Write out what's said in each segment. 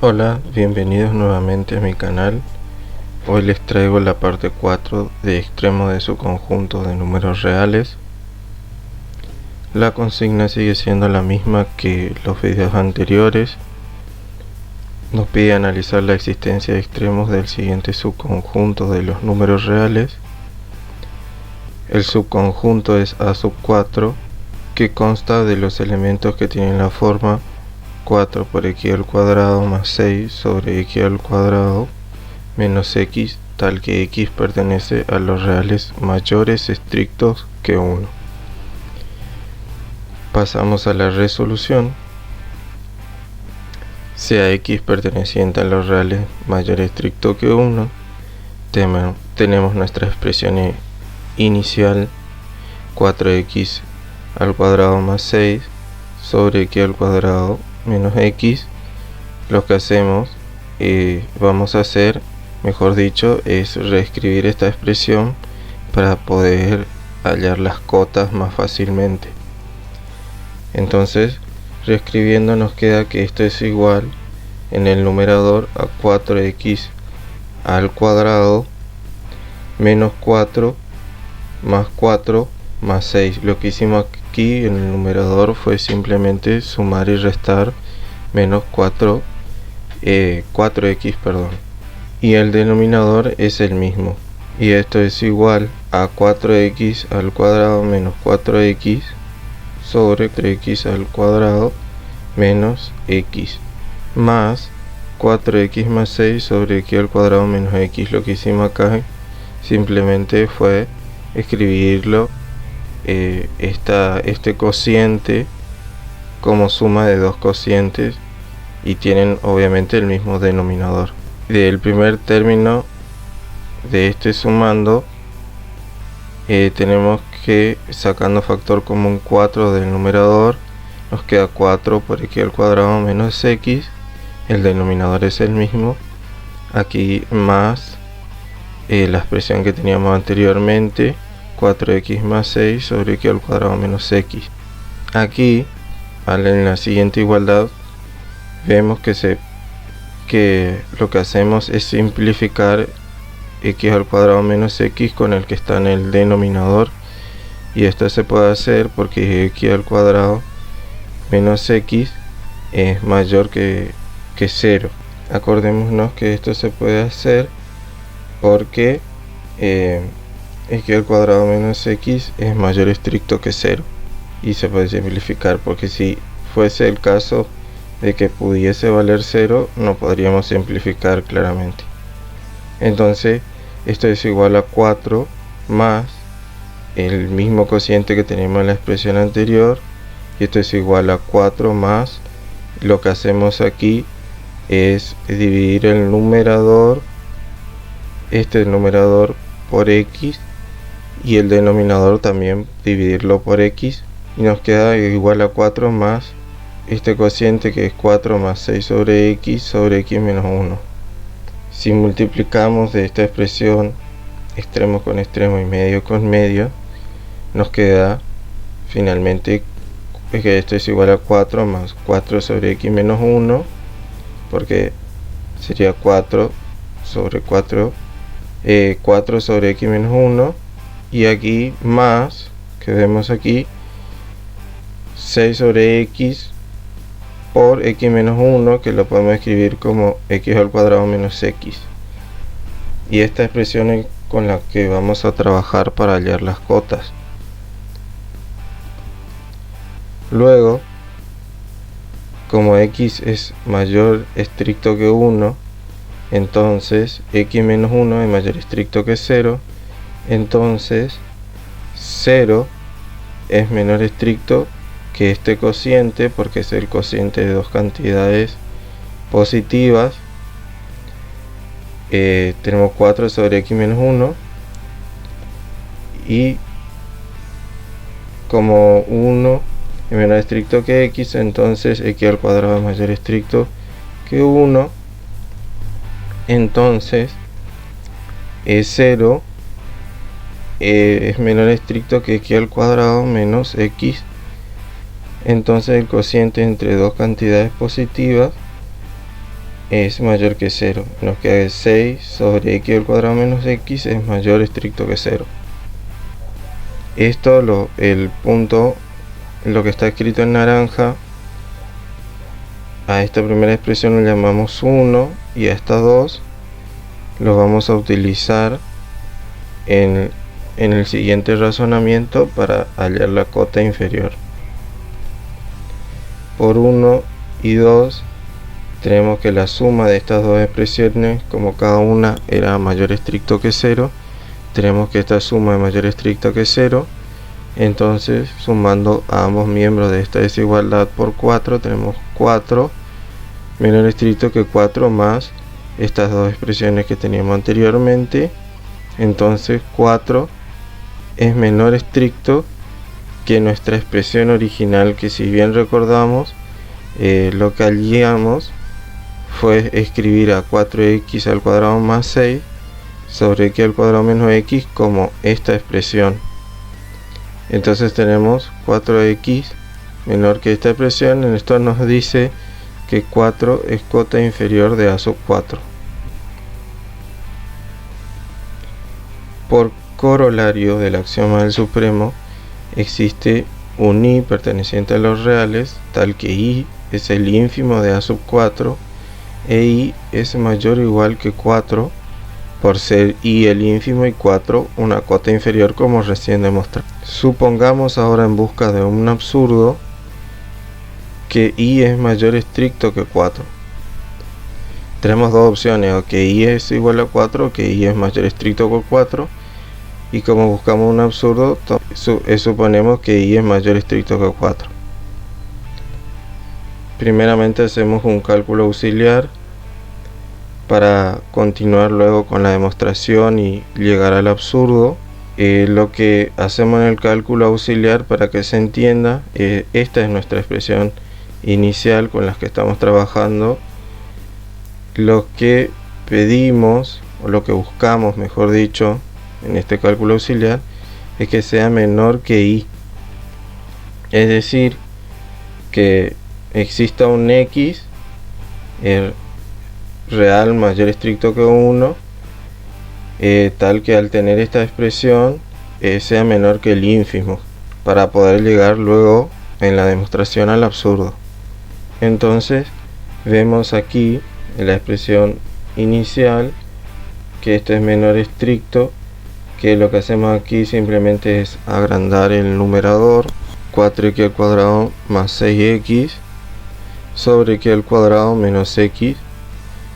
Hola, bienvenidos nuevamente a mi canal. Hoy les traigo la parte 4 de extremo de su conjunto de números reales. La consigna sigue siendo la misma que los videos anteriores. Nos pide analizar la existencia de extremos del siguiente subconjunto de los números reales. El subconjunto es A sub 4, que consta de los elementos que tienen la forma 4 por x al cuadrado más 6 sobre x al cuadrado menos x, tal que x pertenece a los reales mayores estrictos que 1. Pasamos a la resolución. Sea x perteneciente a los reales mayores estrictos que 1, tenemos nuestra expresión inicial 4x al cuadrado más 6 sobre x al cuadrado menos x. Lo que vamos a hacer, mejor dicho, es reescribir esta expresión para poder hallar las cotas más fácilmente. Entonces, reescribiendo, nos queda que esto es igual en el numerador a 4x al cuadrado menos 4 más 6. Lo que hicimos aquí en el numerador fue simplemente sumar y restar menos 4x, y el denominador es el mismo, y esto es igual a 4x al cuadrado menos 4x sobre 3x al cuadrado menos x más 4x más 6 sobre x al cuadrado menos x. Lo que hicimos acá simplemente fue escribirlo este cociente como suma de dos cocientes y tienen obviamente el mismo denominador. Del primer término de este sumando, tenemos que, sacando factor común 4 del numerador, nos queda 4 por x al cuadrado menos x, el denominador es el mismo, aquí más la expresión que teníamos anteriormente, 4x más 6 sobre x al cuadrado menos x. Aquí, en la siguiente igualdad, vemos que lo que hacemos es simplificar x al cuadrado menos x con el que está en el denominador, y esto se puede hacer porque x al cuadrado menos x es mayor que 0. Acordémonos que esto se puede hacer porque x al cuadrado menos x es mayor estricto que 0, y se puede simplificar, porque si fuese el caso de que pudiese valer 0, no podríamos simplificar claramente. Entonces esto es igual a 4 más el mismo cociente que teníamos en la expresión anterior, y esto es igual a 4 más, lo que hacemos aquí es dividir el numerador, este numerador, por x, y el denominador también dividirlo por x, y nos queda igual a 4 más este cociente que es 4 más 6 sobre x menos 1. Si multiplicamos de esta expresión extremo con extremo y medio con medio, nos queda finalmente que esto es igual a 4 más 4 sobre x menos 1, porque sería 4 sobre 4 sobre x menos 1, y aquí más, que vemos aquí, 6 sobre x por x menos 1, que lo podemos escribir como x al cuadrado menos x. Y esta expresión es con la que vamos a trabajar para hallar las cotas. Luego, como x es mayor estricto que 1, entonces x menos 1 es mayor estricto que 0, entonces 0 es menor estricto que este cociente, porque es el cociente de dos cantidades positivas. Tenemos 4 sobre x menos 1, y como 1 es menor estricto que x, entonces x al cuadrado es mayor estricto que 1, entonces 0 es menor estricto que x al cuadrado menos x. Entonces el cociente entre dos cantidades positivas es mayor que 0. Nos queda 6 sobre x al cuadrado menos x es mayor estricto que 0. Esto, el punto, lo que está escrito en naranja, a esta primera expresión le llamamos 1 y a estas dos lo vamos a utilizar en el siguiente razonamiento para hallar la cota inferior. Por 1 y 2 tenemos que la suma de estas dos expresiones, como cada una era mayor estricto que 0, tenemos que esta suma es mayor estricto que 0. Entonces, sumando a ambos miembros de esta desigualdad por 4, tenemos 4 menor estricto que 4 más estas dos expresiones que teníamos anteriormente. Entonces 4 es menor estricto que nuestra expresión original, que si bien recordamos, lo que hallamos fue escribir a 4x al cuadrado más 6 sobre x al cuadrado menos x como esta expresión. Entonces tenemos 4x menor que esta expresión. En esto nos dice que 4 es cota inferior de a sub 4. Por corolario del axioma del supremo, existe un i perteneciente a los reales, tal que i es el ínfimo de a sub 4 e i es mayor o igual que 4, por ser i el ínfimo y 4 una cota inferior, como recién demostré. Supongamos ahora, en busca de un absurdo, que i es mayor estricto que 4. Tenemos dos opciones: o que i es igual a 4 o que i es mayor estricto que 4. Y como buscamos un absurdo, suponemos que i es mayor estricto que 4. Primeramente hacemos un cálculo auxiliar para continuar luego con la demostración y llegar al absurdo. Lo que hacemos en el cálculo auxiliar, para que se entienda, esta es nuestra expresión inicial con la que estamos trabajando. Lo que pedimos, o lo que buscamos, mejor dicho, en este cálculo auxiliar, es que sea menor que i, es decir, que exista un x real mayor estricto que 1, tal que al tener esta expresión sea menor que el ínfimo, para poder llegar luego en la demostración al absurdo. Entonces vemos aquí en la expresión inicial que esto es menor estricto, que lo que hacemos aquí simplemente es agrandar el numerador, 4x al cuadrado más 6x sobre x al cuadrado menos x.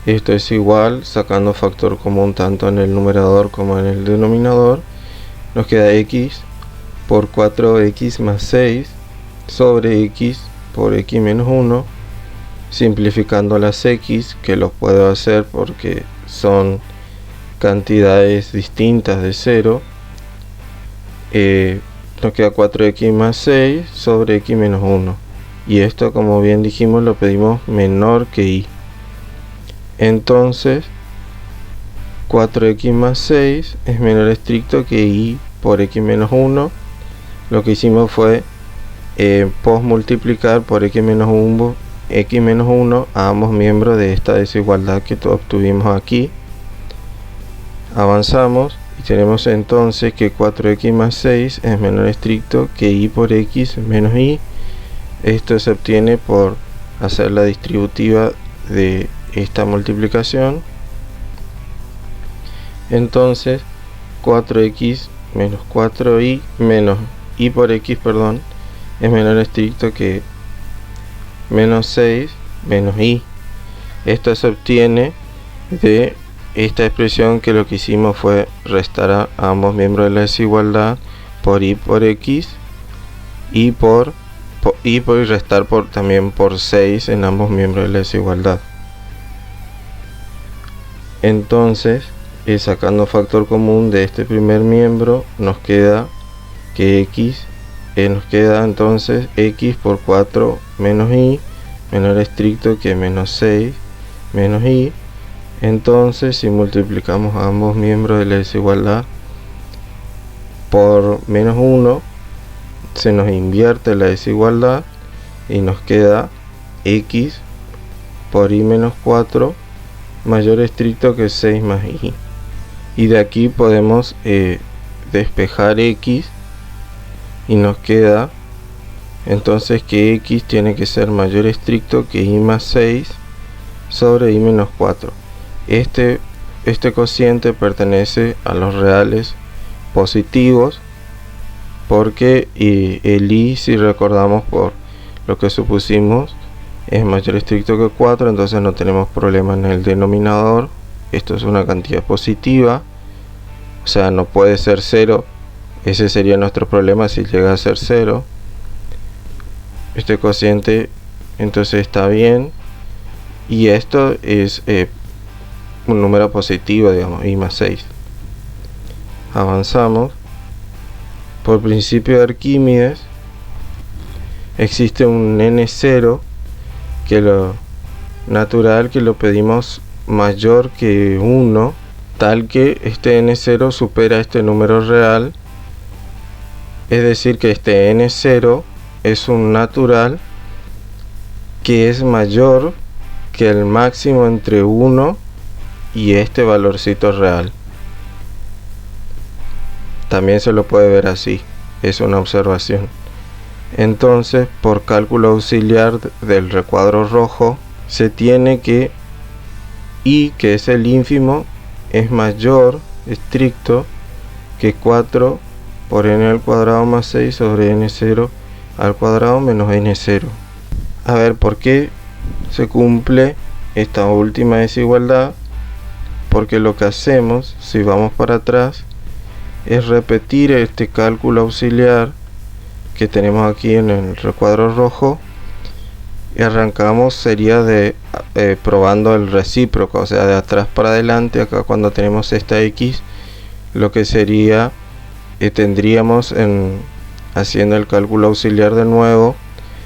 Esto es igual, sacando factor común tanto en el numerador como en el denominador, nos queda x por 4x más 6 sobre x por x menos 1, simplificando las x, que lo puedo hacer porque son cantidades distintas de 0. Nos queda 4x más 6 sobre x menos 1, y esto, como bien dijimos, lo pedimos menor que i. Entonces 4x más 6 es menor estricto que i por x menos 1. Lo que hicimos fue multiplicar por x menos 1 a ambos miembros de esta desigualdad que obtuvimos aquí. Avanzamos y tenemos entonces que 4x más 6 es menor estricto que i por x menos i. Esto se obtiene por hacer la distributiva de esta multiplicación. Entonces 4x menos 4i menos i por x, perdón, es menor estricto que menos 6 menos i. Esto se obtiene de esta expresión, que lo que hicimos fue restar a ambos miembros de la desigualdad por i por x y restar también por 6 en ambos miembros de la desigualdad. Entonces, sacando factor común de este primer miembro, nos queda que nos queda entonces x por 4 menos i menor estricto que menos 6 menos i. Entonces, si multiplicamos a ambos miembros de la desigualdad por menos 1, se nos invierte la desigualdad y nos queda x por i menos 4 mayor estricto que 6 más y. Y de aquí podemos despejar x y nos queda entonces que x tiene que ser mayor estricto que y más 6 sobre y menos 4. Este cociente pertenece a los reales positivos porque el y, si recordamos por lo que supusimos, es mayor estricto que 4, entonces no tenemos problema en el denominador. Esto es una cantidad positiva, o sea, no puede ser 0. Ese sería nuestro problema si llega a ser 0. Este cociente entonces está bien, y esto es un número positivo, digamos, y más 6. Avanzamos. Por principio de Arquímedes existe un n0 que lo natural que lo pedimos mayor que 1, tal que este n0 supera este número real, es decir que este n0 es un natural que es mayor que el máximo entre 1 y este valorcito real. También se lo puede ver así, es una observación. Entonces, por cálculo auxiliar del recuadro rojo, se tiene que y, que es el ínfimo, es mayor estricto que 4 por n al cuadrado más 6 sobre n0 al cuadrado menos n0. A ver, ¿por qué se cumple esta última desigualdad? Porque lo que hacemos, si vamos para atrás, es repetir este cálculo auxiliar que tenemos aquí en el recuadro rojo, y arrancamos sería de probando el recíproco, o sea, de atrás para adelante. Acá cuando tenemos esta x, lo que sería tendríamos haciendo el cálculo auxiliar de nuevo,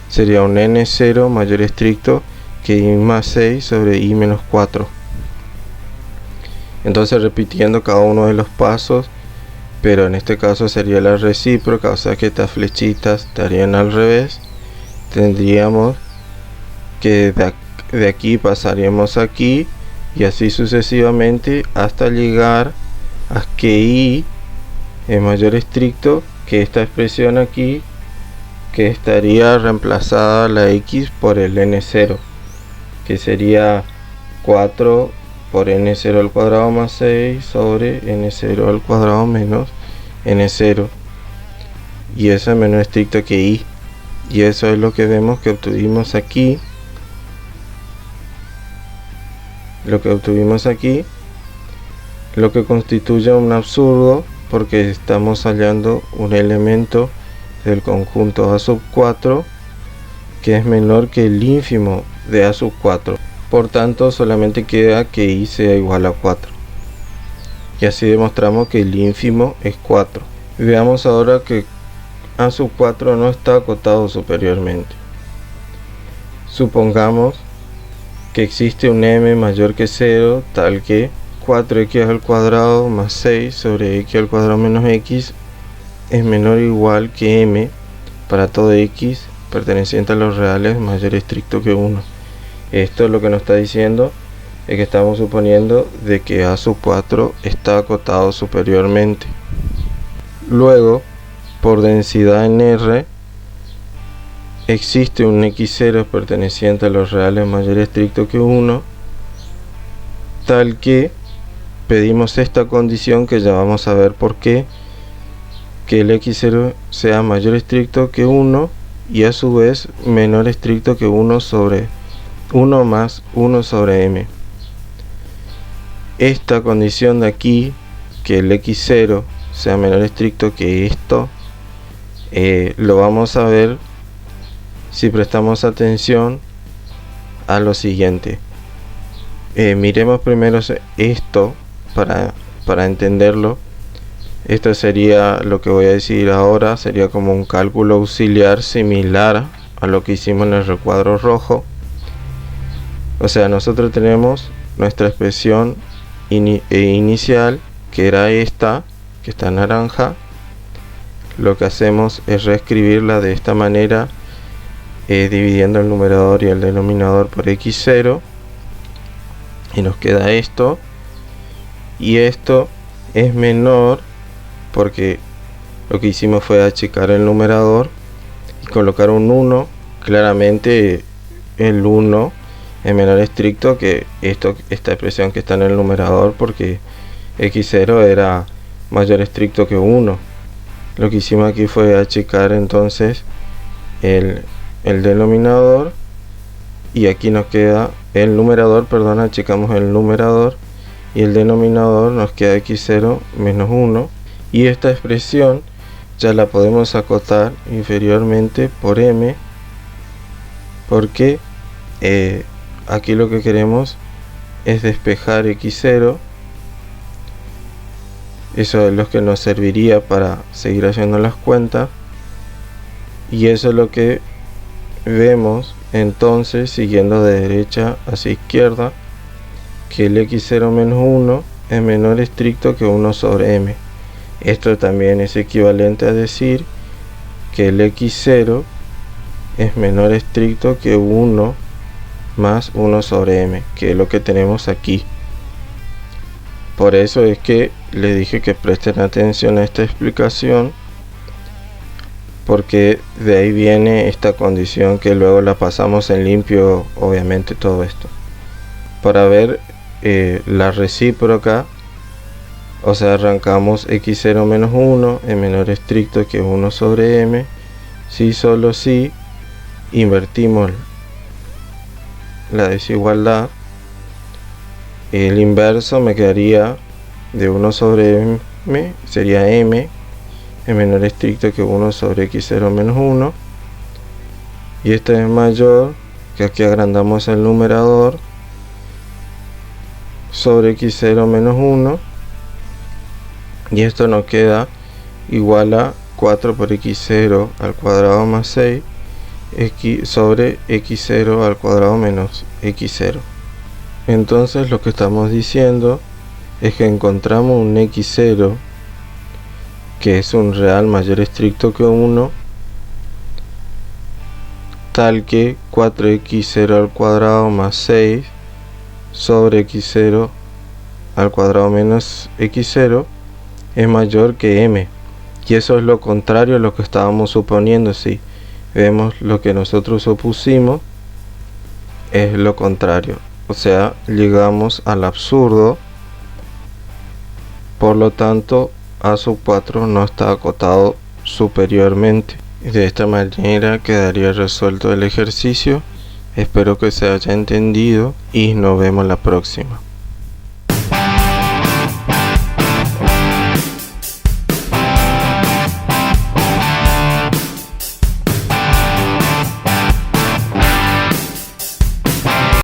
sería un n0 mayor estricto que y más 6 sobre y menos 4. Entonces, repitiendo cada uno de los pasos, pero en este caso sería la recíproca, o sea que estas flechitas estarían al revés. Tendríamos que de aquí pasaríamos aquí, y así sucesivamente hasta llegar a que y es mayor estricto que esta expresión aquí, que estaría reemplazada la x por el n0, que sería 4 por n0 al cuadrado más 6 sobre n0 al cuadrado menos n0, y eso es menos estricto que y. Y eso es lo que vemos que obtuvimos aquí. Lo que obtuvimos aquí, lo que constituye un absurdo, porque estamos hallando un elemento del conjunto a sub 4 que es menor que el ínfimo de a sub 4. Por tanto, solamente queda que y sea igual a 4. Y así demostramos que el ínfimo es 4. Veamos ahora que a sub 4 no está acotado superiormente. Supongamos que existe un m mayor que 0, tal que 4x al cuadrado más 6 sobre x al cuadrado menos x es menor o igual que m para todo x perteneciente a los reales mayor estricto que 1. Esto es lo que nos está diciendo, es que estamos suponiendo de que a sub 4 está acotado superiormente. Luego, por densidad en R, existe un x0 perteneciente a los reales mayor estricto que 1, tal que pedimos esta condición, que ya vamos a ver por qué, que el x0 sea mayor estricto que 1 y a su vez menor estricto que 1 sobre 1 más 1 sobre m. Esta condición de aquí, que el x0 sea menor estricto que esto, lo vamos a ver si prestamos atención a lo siguiente. Miremos primero esto para entenderlo. Esto sería lo que voy a decir ahora, sería como un cálculo auxiliar similar a lo que hicimos en el recuadro rojo. O sea, nosotros tenemos nuestra expresión inicial, que era esta, que está en naranja. Lo que hacemos es reescribirla de esta manera, dividiendo el numerador y el denominador por x0. y nos queda esto, y esto es menor porque lo que hicimos fue achicar el numerador y colocar un 1. Claramente el 1 es menor estricto que esta expresión que está en el numerador, porque x0 era mayor estricto que 1. Lo que hicimos aquí fue achicar entonces el denominador, y aquí nos queda el numerador, perdón, achicamos el numerador, y el denominador nos queda x0 menos 1, y esta expresión ya la podemos acotar inferiormente por m, porque aquí lo que queremos es despejar x0. Eso es lo que nos serviría para seguir haciendo las cuentas, y eso es lo que vemos entonces siguiendo de derecha hacia izquierda, que el x0 menos 1 es menor estricto que 1 sobre m. Esto también es equivalente a decir que el x0 es menor estricto que 1 más 1 sobre m, que es lo que tenemos aquí. Por eso es que les dije que presten atención a esta explicación, porque de ahí viene esta condición que luego la pasamos en limpio, obviamente, todo esto. Para ver la recíproca, o sea, arrancamos x0 menos 1 es menor estricto que 1 sobre m, si solo si invertimos la desigualdad, el inverso me quedaría de 1 sobre m, sería m es menor estricto que 1 sobre x0 menos 1, y esto es mayor, que aquí agrandamos el numerador, sobre x0 menos 1, y esto nos queda igual a 4 por x0 al cuadrado más 6 sobre x0 al cuadrado menos x0. Entonces lo que estamos diciendo es que encontramos un x0 que es un real mayor estricto que 1, tal que 4x0 al cuadrado más 6 sobre x0 al cuadrado menos x0 es mayor que m, y eso es lo contrario a lo que estábamos suponiendo. Si vemos lo que nosotros supusimos, es lo contrario, o sea, llegamos al absurdo. Por lo tanto, a sub 4 no está acotado superiormente. De esta manera quedaría resuelto el ejercicio. Espero que se haya entendido y nos vemos la próxima.